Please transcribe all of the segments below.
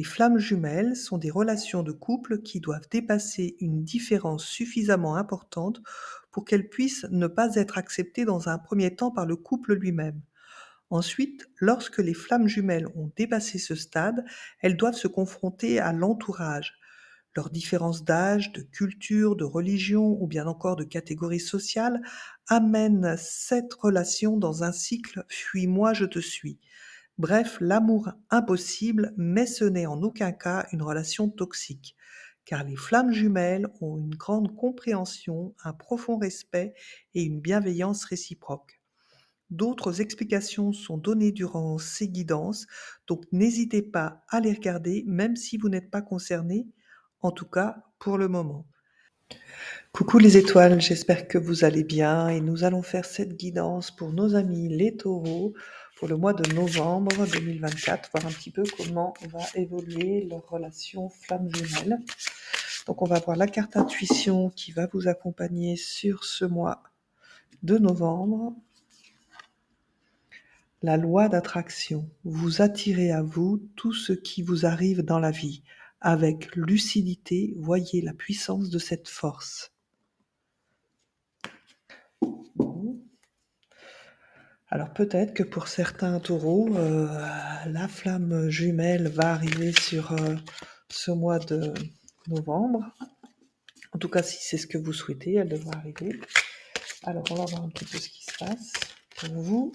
Les flammes jumelles sont des relations de couple qui doivent dépasser une différence suffisamment importante pour qu'elles puissent ne pas être acceptées dans un premier temps par le couple lui-même. Ensuite, lorsque les flammes jumelles ont dépassé ce stade, elles doivent se confronter à l'entourage. Leurs différences d'âge, de culture, de religion ou bien encore de catégorie sociale amènent cette relation dans un cycle «fuis-moi, je te suis». Bref, l'amour impossible, mais ce n'est en aucun cas une relation toxique, car les flammes jumelles ont une grande compréhension, un profond respect et une bienveillance réciproque. D'autres explications sont données durant ces guidances, donc n'hésitez pas à les regarder même si vous n'êtes pas concerné, en tout cas pour le moment. Coucou les étoiles, j'espère que vous allez bien et nous allons faire cette guidance pour nos amis les taureaux pour le mois de novembre 2024, voir un petit peu comment va évoluer leur relation flamme jumelle. Donc on va voir la carte intuition qui va vous accompagner sur ce mois de novembre. La loi d'attraction. Vous attirez à vous tout ce qui vous arrive dans la vie. Avec lucidité, voyez la puissance de cette force. Alors peut-être que pour certains taureaux, la flamme jumelle va arriver sur ce mois de novembre. En tout cas, si c'est ce que vous souhaitez, elle devra arriver. Alors on va voir un petit peu ce qui se passe pour vous.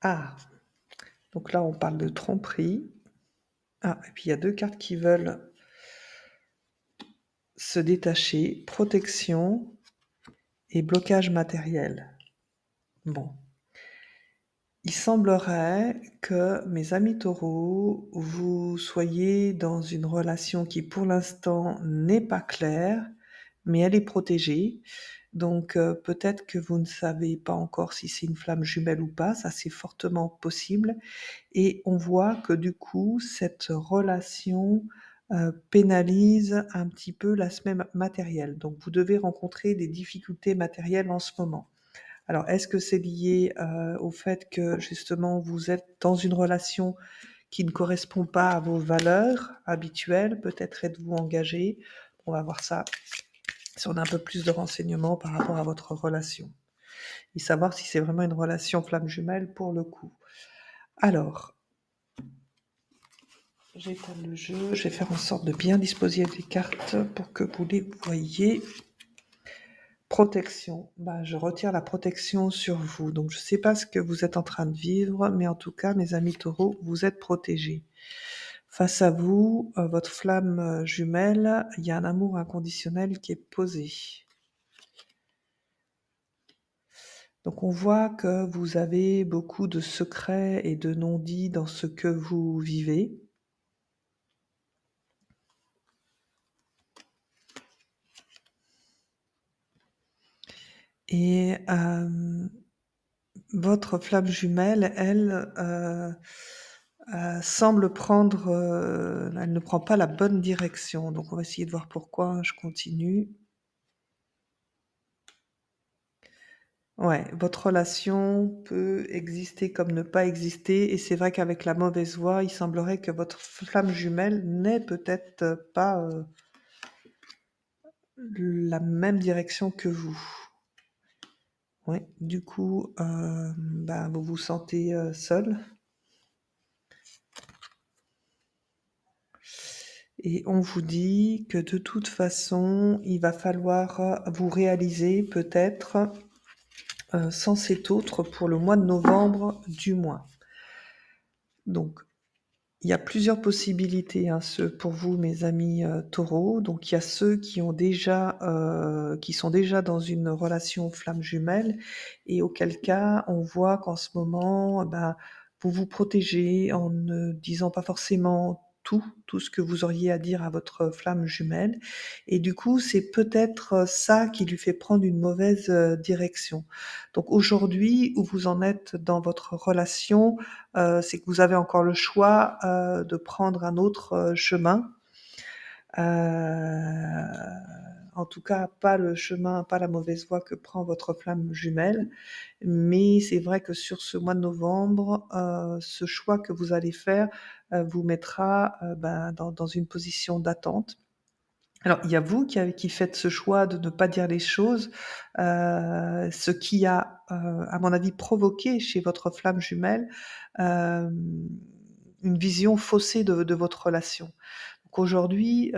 Ah, donc là on parle de tromperie. Ah, et puis il y a deux cartes qui veulent se détacher, protection et blocage matériel. Bon. Il semblerait que, mes amis taureaux, vous soyez dans une relation qui pour l'instant n'est pas claire, mais elle est protégée. Donc peut-être que vous ne savez pas encore si c'est une flamme jumelle ou pas, ça c'est fortement possible. Et on voit que du coup, cette relation pénalise un petit peu l'aspect matériel. Donc vous devez rencontrer des difficultés matérielles en ce moment. Alors, est-ce que c'est lié, au fait que justement vous êtes dans une relation qui ne correspond pas à vos valeurs habituelles? Peut-être êtes-vous engagé? On va voir ça, si on a un peu plus de renseignements par rapport à votre relation et savoir si c'est vraiment une relation flamme jumelle pour le coup. Alors, j'étale le jeu, je vais faire en sorte de bien disposer les cartes pour que vous les voyiez. Protection. Bah, je retire la protection sur vous. Donc, je ne sais pas ce que vous êtes en train de vivre, mais en tout cas, mes amis taureaux, vous êtes protégés. Face à vous, votre flamme jumelle, il y a un amour inconditionnel qui est posé. Donc, on voit que vous avez beaucoup de secrets et de non-dits dans ce que vous vivez. Et votre flamme jumelle, elle, semble prendre, elle ne prend pas la bonne direction. Donc on va essayer de voir pourquoi, je continue. Ouais, votre relation peut exister comme ne pas exister et c'est vrai qu'avec la mauvaise voix, il semblerait que votre flamme jumelle n'ait peut-être pas, la même direction que vous. Ouais, du coup, bah, vous vous sentez, seul. Et on vous dit que de toute façon, il va falloir vous réaliser peut-être sans cet autre pour le mois de novembre du moins. Donc, il y a plusieurs possibilités pour vous, mes amis taureaux. Donc, il y a ceux qui ont déjà, qui sont déjà dans une relation flamme jumelle et auquel cas, on voit qu'en ce moment, ben, vous vous protégez en ne disant pas forcément tout ce que vous auriez à dire à votre flamme jumelle. Et du coup, c'est peut-être ça qui lui fait prendre une mauvaise direction. Donc aujourd'hui, où vous en êtes dans votre relation, c'est que vous avez encore le choix de prendre un autre chemin. en tout cas pas le chemin, pas la mauvaise voie que prend votre flamme jumelle. Mais c'est vrai que sur ce mois de novembre, ce choix que vous allez faire, vous mettra, dans une position d'attente. Alors, il y a vous qui faites ce choix de ne pas dire les choses, ce qui a, à mon avis, provoqué chez votre flamme jumelle, hem, une vision faussée de votre relation. Donc aujourd'hui,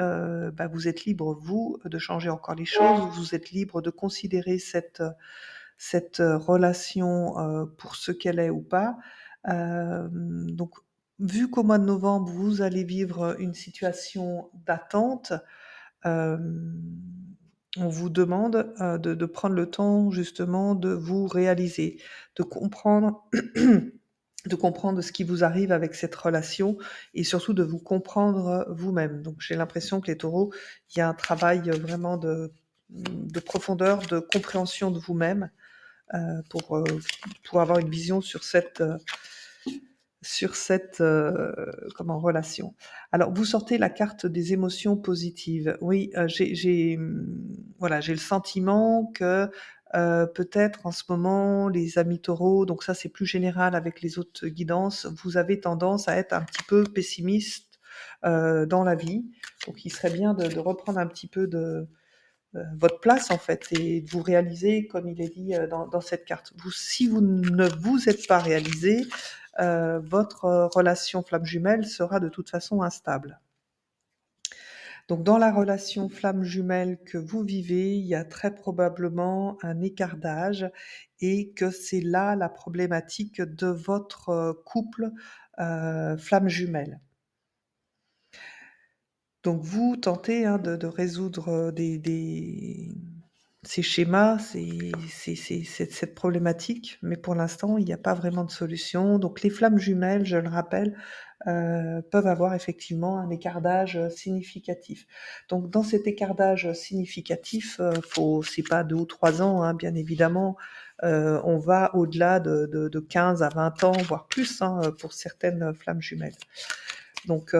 vous êtes libre, vous, de changer encore les choses. Vous êtes libre de considérer cette relation, pour ce qu'elle est ou pas. Donc vu qu'au mois de novembre, vous allez vivre une situation d'attente, Hem, on vous demande, de prendre le temps justement de vous réaliser, de comprendre de comprendre ce qui vous arrive avec cette relation et surtout de vous comprendre, vous-même. Donc j'ai l'impression que les taureaux, il y a un travail, vraiment de profondeur, de compréhension de vous-même, pour avoir une vision sur cette relation. Alors vous sortez la carte des émotions positives. Oui, voilà, j'ai le sentiment que, peut-être en ce moment les amis taureaux, donc ça c'est plus général avec les autres guidances, vous avez tendance à être un petit peu pessimiste, dans la vie. Donc il serait bien de reprendre un petit peu votre place en fait et de vous réaliser comme il est dit, dans cette carte. Si vous ne vous êtes pas réalisé, votre, relation flamme jumelle sera de toute façon instable. Donc dans la relation flamme jumelle que vous vivez, il y a très probablement un écart d'âge et que c'est là la problématique de votre, couple, flamme jumelle. Donc vous tentez, hein, de résoudre, des ces schémas, cette problématique, mais pour l'instant, il n'y a pas vraiment de solution. Donc les flammes jumelles, je le rappelle, peuvent avoir effectivement un écart d'âge, significatif. Donc dans cet écart d'âge significatif, c'est pas 2 ou 3 ans, hein, bien évidemment, on va au-delà de 15 à 20 ans, voire plus, hein, pour certaines, flammes jumelles. Donc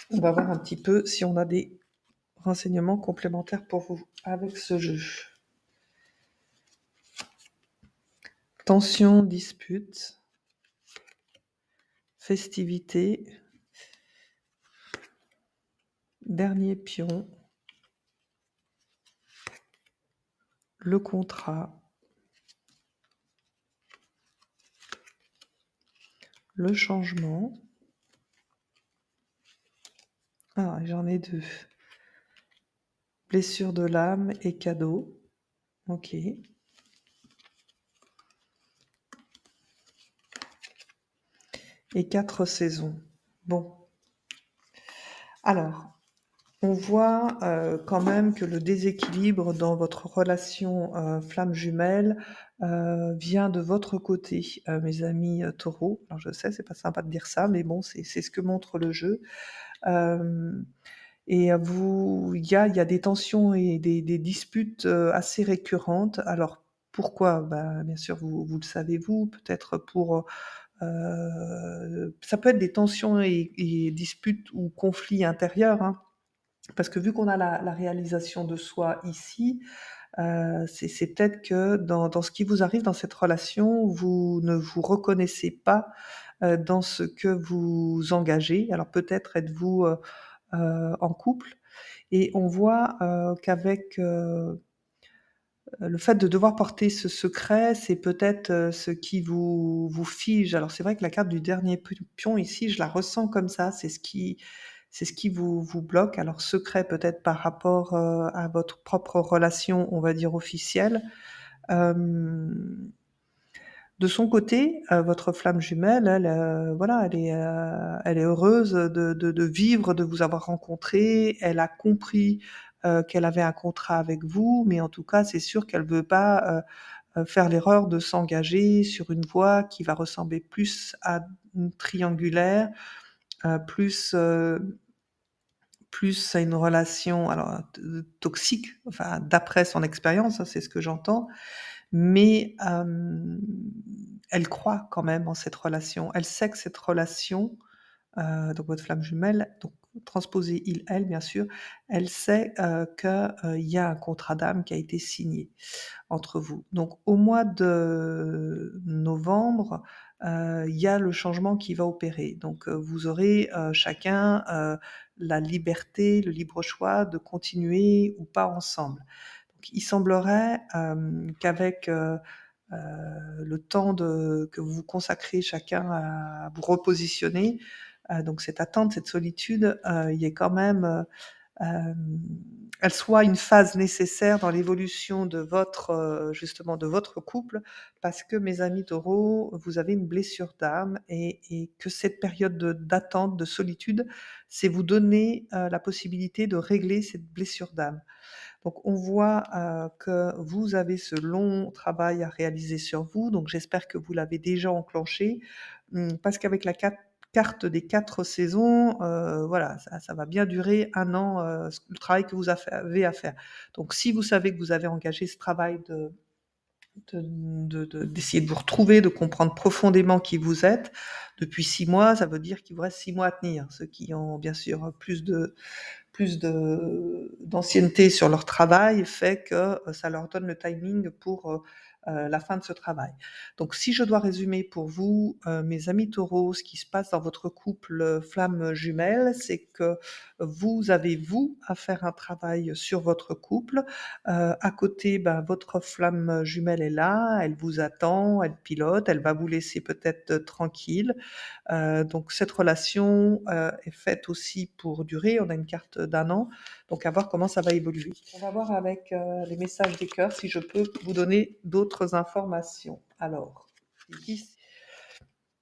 on va voir un petit peu si on a des renseignements complémentaires pour vous avec ce jeu. Tension, dispute, festivité, dernier pion, le contrat, le changement. Ah, j'en ai 2. Blessure de l'âme et cadeau. OK. Et 4 saisons. Bon, alors, on voit, quand même que le déséquilibre dans votre relation, flamme jumelle, vient de votre côté, mes amis, taureaux. Alors je sais, c'est pas sympa de dire ça, mais bon, c'est ce que montre le jeu. Hem Et il y a des tensions et des disputes, assez récurrentes. Alors pourquoi? Bah, bien sûr, vous le savez vous, peut-être pour, ça peut être des tensions et disputes ou conflits intérieurs, hein. Parce que vu qu'on a la réalisation de soi ici, c'est peut-être que dans ce qui vous arrive dans cette relation, vous ne vous reconnaissez pas, dans ce que vous engagez. Alors peut-être êtes-vous, en couple et on voit, qu'avec, le fait de devoir porter ce secret, c'est peut-être, ce qui vous fige. Alors c'est vrai que la carte du dernier pion ici, je la ressens comme ça, c'est ce qui vous bloque. Alors secret peut-être par rapport, à votre propre relation, on va dire officielle. Hem De son côté, votre flamme jumelle, elle, voilà, elle est heureuse de vivre, de vous avoir rencontré. Elle a compris, qu'elle avait un contrat avec vous, mais en tout cas, c'est sûr qu'elle veut pas, faire l'erreur de s'engager sur une voie qui va ressembler plus à une triangulaire, plus à une relation alors, toxique, enfin d'après son expérience, hein, c'est ce que j'entends. Mais, elle croit quand même en cette relation. Elle sait que cette relation, donc votre flamme jumelle, donc transposer il, elle bien sûr, elle sait, que, il y a un contrat d'âme qui a été signé entre vous. Donc au mois de novembre, il y a le changement qui va opérer. Donc, vous aurez, chacun, la liberté, le libre choix de continuer ou pas ensemble. Donc il semblerait, qu'avec, le temps que vous consacrez chacun à vous repositionner, donc cette attente, cette solitude, il y ait quand même, hem, elle soit une phase nécessaire dans l'évolution de votre, justement de votre couple. Parce que mes amis taureaux, vous avez une blessure d'âme et que cette période d'attente, de solitude, c'est vous donner, la possibilité de régler cette blessure d'âme. Donc on voit, que vous avez ce long travail à réaliser sur vous, donc j'espère que vous l'avez déjà enclenché. Parce qu'avec la carte des 4 saisons, voilà, ça va bien durer 1 an, ce le travail que vous avez à faire. Donc si vous savez que vous avez engagé ce travail d'essayer de vous retrouver, de comprendre profondément qui vous êtes, depuis 6 mois, ça veut dire qu'il vous reste 6 mois à tenir. Ceux qui ont bien sûr plus d'ancienneté sur leur travail fait que, ça leur donne le timing pour, la fin de ce travail. Donc si je dois résumer pour vous, mes amis taureaux, ce qui se passe dans votre couple, flamme jumelle, c'est que vous avez, vous, à faire un travail sur votre couple. À côté, ben, votre flamme jumelle est là, elle vous attend, elle pilote, elle va vous laisser peut-être, tranquille. Donc cette relation, est faite aussi pour durer. On a une carte d'1 an, donc à voir comment ça va évoluer. On va voir avec, les messages des cœurs si je peux vous donner d'autres informations. Alors, ici,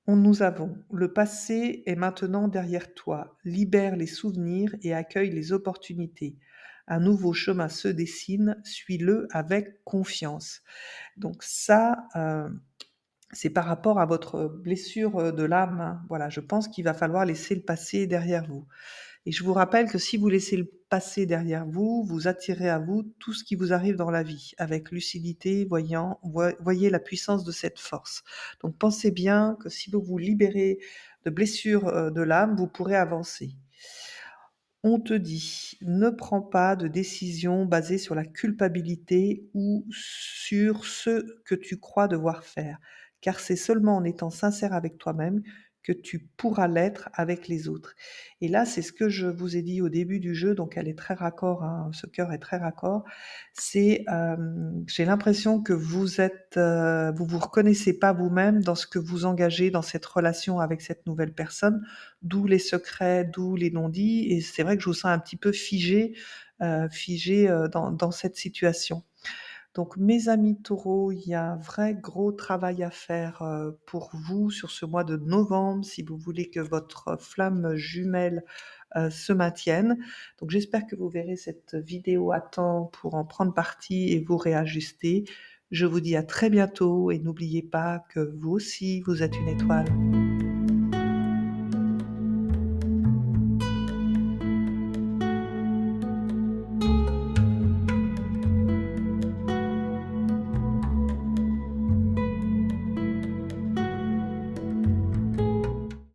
nous avons: «Le passé est maintenant derrière toi. Libère les souvenirs et accueille les opportunités. Un nouveau chemin se dessine, suis-le avec confiance». Donc ça, c'est par rapport à votre blessure, de l'âme, hein. Voilà, je pense qu'il va falloir laisser le passé derrière vous et je vous rappelle que si vous laissez le passé derrière vous, vous attirez à vous tout ce qui vous arrive dans la vie avec lucidité, voyez la puissance de cette force. Donc pensez bien que si vous vous libérez de blessures, de l'âme, vous pourrez avancer. On te dit: «Ne prends pas de décision basée sur la culpabilité ou sur ce que tu crois devoir faire, car c'est seulement en étant sincère avec toi-même que tu pourras l'être avec les autres». Et là, c'est ce que je vous ai dit au début du jeu, donc elle est très raccord, hein, ce cœur est très raccord. C'est, j'ai l'impression que vous êtes, vous vous reconnaissez pas vous-même dans ce que vous engagez dans cette relation avec cette nouvelle personne. D'où les secrets, d'où les non-dits et c'est vrai que je vous sens un petit peu figé, dans cette situation. Donc mes amis taureaux, il y a un vrai gros travail à faire, pour vous sur ce mois de novembre si vous voulez que votre flamme jumelle, se maintienne. Donc j'espère que vous verrez cette vidéo à temps pour en prendre parti et vous réajuster. Je vous dis à très bientôt et n'oubliez pas que vous aussi, vous êtes une étoile.